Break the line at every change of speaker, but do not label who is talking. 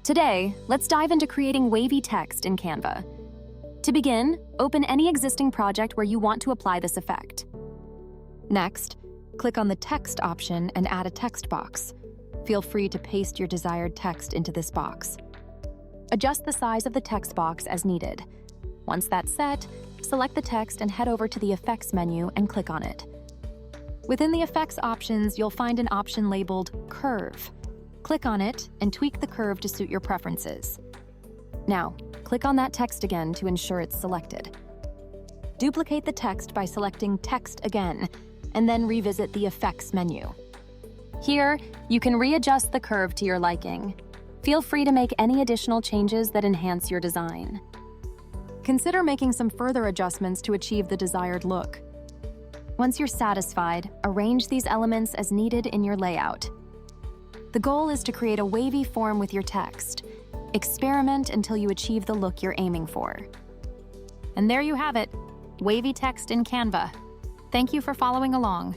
Today, let's dive into creating wavy text in Canva. To begin, open any existing project where you want to apply this effect. Next, click on the text option and add a text box. Feel free to paste your desired text into this box. Adjust the size of the text box as needed. Once that's set, select the text and head over to the Effects menu and click on it. Within the Effects options, you'll find an option labeled Curve. Click on it and tweak the curve to suit your preferences. Now, click on that text again to ensure it's selected. Duplicate the text by selecting Text again, and then revisit the Effects menu. Here, you can readjust the curve to your liking. Feel free to make any additional changes that enhance your design. Consider making some further adjustments to achieve the desired look. Once you're satisfied, arrange these elements as needed in your layout. The goal is to create a wavy form with your text. Experiment until you achieve the look you're aiming for. And there you have it, wavy text in Canva. Thank you for following along.